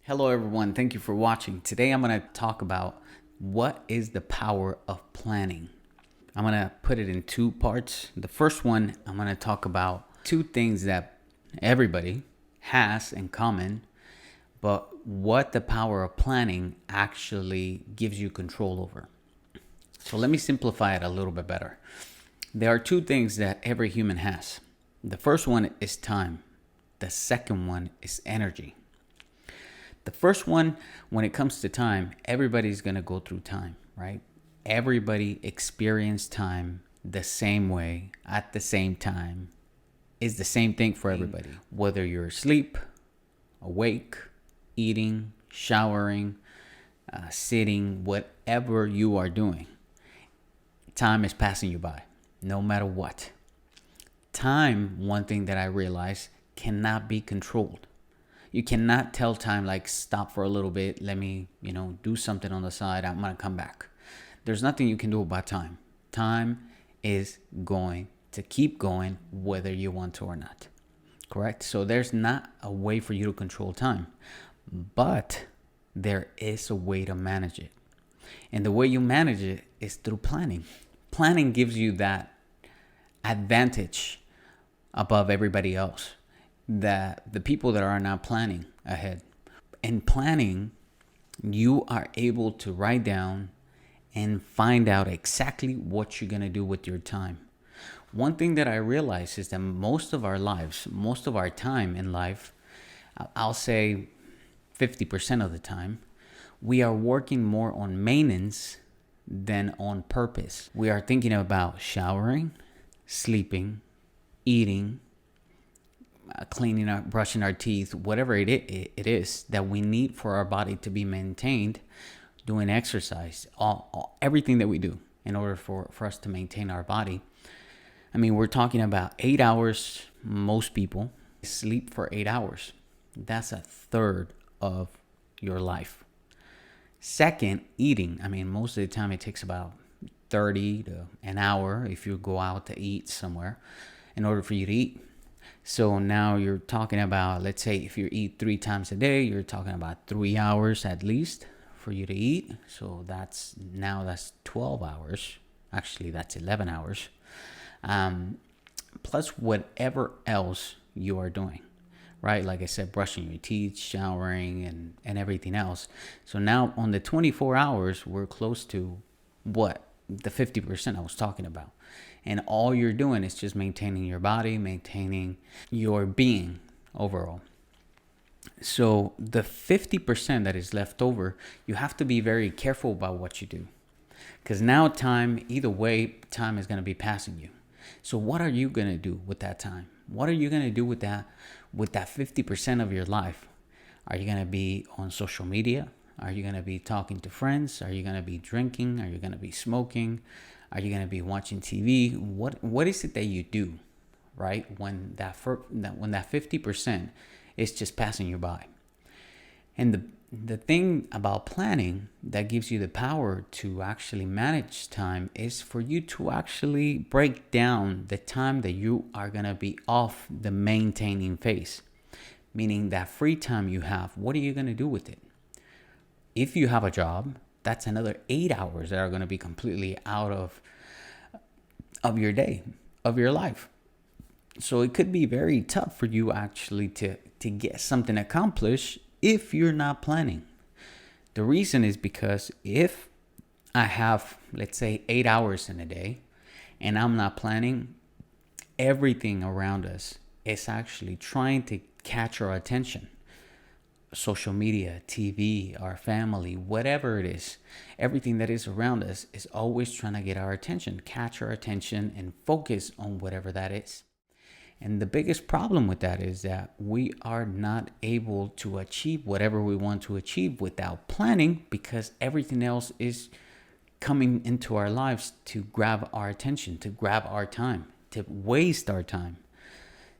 Hello everyone, thank you for watching. Today I'm going to talk about what is the power of planning. I'm going to put it in two parts. The first one, I'm going to talk about two things that everybody has in common, but what the power of planning actually gives you control over. So let me simplify it a little bit better. There are two things that every human has. The first one is time. The second one is energy. The first one, when it comes to time, everybody's going to go through time, right? Everybody experience time the same way at the same time. Is the same thing for everybody. Whether you're asleep, awake, eating, showering, sitting, whatever you are doing, time is passing you by, no matter what. Time, one thing that I realized, cannot be controlled. You cannot tell time like stop for a little bit, let me, do something on the side, I'm going to come back. There's nothing you can do about time. Time is going to keep going whether you want to or not. Correct? So there's not a way for you to control time, but there is a way to manage it. And the way you manage it is through planning. Planning gives you that advantage above everybody else, that the people that are not planning ahead. In planning, you are able to write down and find out exactly what you're going to do with your time. One thing that I realize is that most of our lives, most of our time in life, I'll say 50% of the time, we are working more on maintenance than on purpose. We are thinking about showering, sleeping, eating, cleaning up, brushing our teeth, whatever it is that we need for our body to be maintained, doing exercise, everything that we do in order for us to maintain our body. I mean, we're talking about 8 hours. Most people sleep for 8 hours. That's a third of your life. Second, eating. I mean, most of the time it takes about 30 to an hour if you go out to eat somewhere in order for you to eat. So now you're talking about, let's say if you eat 3 times a day, you're talking about 3 hours at least for you to eat. So that's 12 hours. Actually, that's 11 hours. Plus whatever else you are doing, right? Like I said, brushing your teeth, showering, and everything else. So now on the 24 hours, we're close to what? The 50% I was talking about. And all you're doing is just maintaining your body, maintaining your being overall. So the 50% that is left over, you have to be very careful about what you do. Because now time, either way, time is going to be passing you. So what are you going to do with that time? What are you going to do with that 50% of your life? Are you going to be on social media? Are you going to be talking to friends? Are you going to be drinking? Are you going to be smoking? Are you going to be watching TV? What is it that you do, right? When that 50% is just passing you by. And the thing about planning that gives you the power to actually manage time is for you to actually break down the time that you are going to be off the maintaining phase. Meaning that free time you have, what are you going to do with it? If you have a job, that's another 8 hours that are going to be completely out of your day, of your life. So it could be very tough for you actually to get something accomplished if you're not planning. The reason is because if I have, let's say, 8 hours in a day and I'm not planning, everything around us is actually trying to catch our attention. Social media, TV, our family, whatever it is, everything that is around us is always trying to get our attention, catch our attention, and focus on whatever that is. And the biggest problem with that is that we are not able to achieve whatever we want to achieve without planning, because everything else is coming into our lives to grab our attention, to grab our time, to waste our time.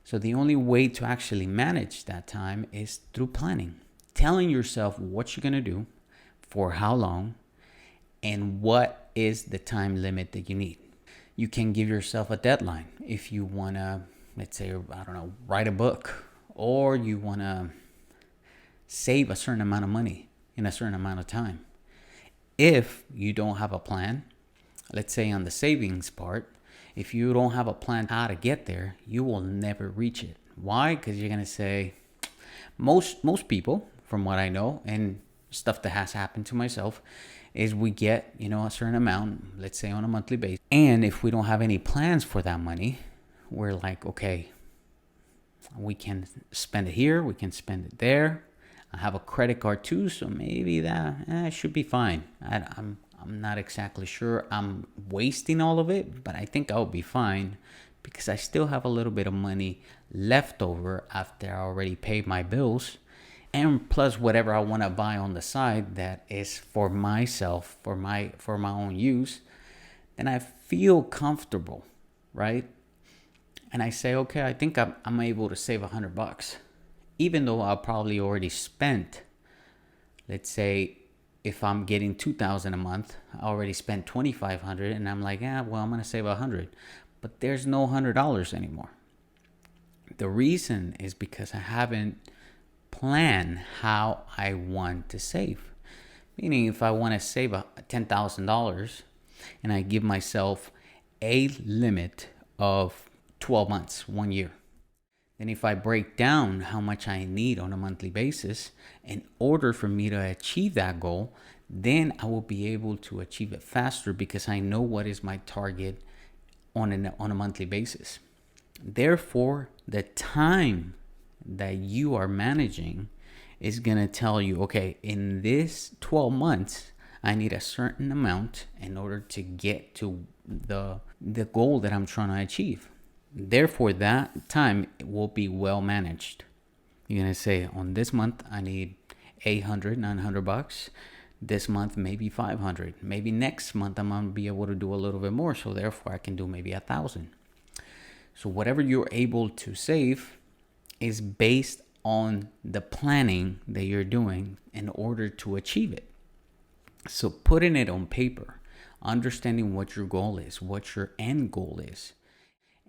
So the only way to actually manage that time is through planning. Telling yourself what you're going to do, for how long, and what is the time limit that you need. You can give yourself a deadline. If you want to, let's say, write a book, or you want to save a certain amount of money in a certain amount of time. If you don't have a plan, let's say on the savings part, if you don't have a plan how to get there, you will never reach it. Why? Because you're gonna say, most people, from what I know, and stuff that has happened to myself, is we get, a certain amount, let's say on a monthly basis. And if we don't have any plans for that money, we're like, okay, we can spend it here, we can spend it there. I have a credit card too, so maybe that should be fine. I'm not exactly sure I'm wasting all of it, but I think I'll be fine because I still have a little bit of money left over after I already paid my bills, and plus whatever I want to buy on the side that is for myself, for my own use. Then I feel comfortable, right? And I say, okay, I think I'm able to save $100, even though I probably already spent, let's say, if I'm getting $2,000 a month, I already spent $2,500, and I'm like, well, I'm gonna save $100, but there's no $100 anymore. The reason is because I haven't planned how I want to save. Meaning, if I want to save $10,000, and I give myself a limit of 12 months, 1 year. Then if I break down how much I need on a monthly basis in order for me to achieve that goal, then I will be able to achieve it faster because I know what is my target on a monthly basis. Therefore, the time that you are managing is going to tell you, okay, in this 12 months, I need a certain amount in order to get to the goal that I'm trying to achieve. Therefore, that time will be well managed. You're going to say, on this month, I need $800, $900. This month, maybe 500. Maybe next month, I'm going to be able to do a little bit more. So therefore, I can do maybe 1,000. So whatever you're able to save is based on the planning that you're doing in order to achieve it. So putting it on paper, understanding what your goal is, what your end goal is,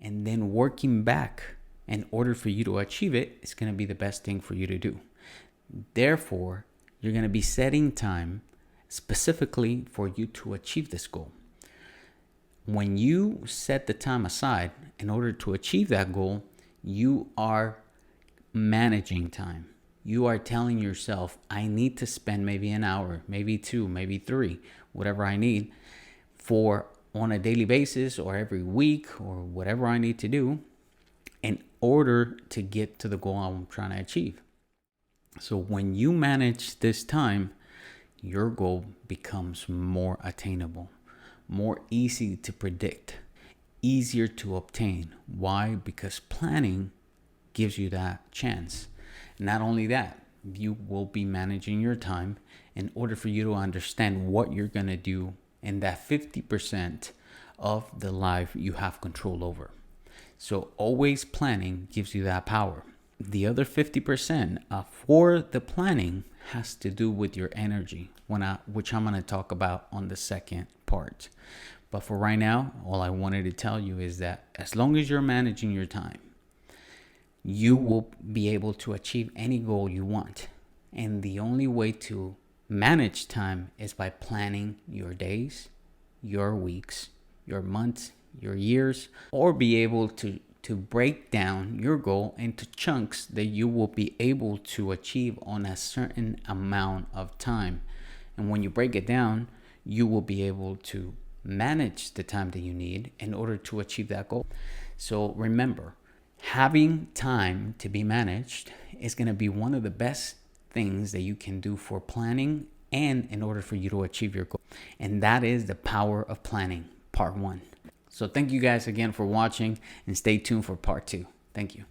and then working back in order for you to achieve it is going to be the best thing for you to do. Therefore, you're going to be setting time specifically for you to achieve this goal. When you set the time aside in order to achieve that goal, you are managing time. You are telling yourself, I need to spend maybe an hour, maybe 2, maybe 3, whatever I need on a daily basis or every week or whatever I need to do in order to get to the goal I'm trying to achieve. So when you manage this time, your goal becomes more attainable, more easy to predict, easier to obtain. Why? Because planning gives you that chance. Not only that, you will be managing your time in order for you to understand what you're going to do in that 50% of the life you have control over. So always planning gives you that power. The other 50% for the planning has to do with your energy, which I'm going to talk about on the second part. But for right now, all I wanted to tell you is that as long as you're managing your time, you will be able to achieve any goal you want. And the only way to manage time is by planning your days, your weeks, your months, your years, or be able to break down your goal into chunks that you will be able to achieve on a certain amount of time. And when you break it down, you will be able to manage the time that you need in order to achieve that goal. So remember, having time to be managed is going to be one of the best things that you can do for planning and in order for you to achieve your goal. And that is the power of planning, part 1. So thank you guys again for watching, and stay tuned for part 2. Thank you.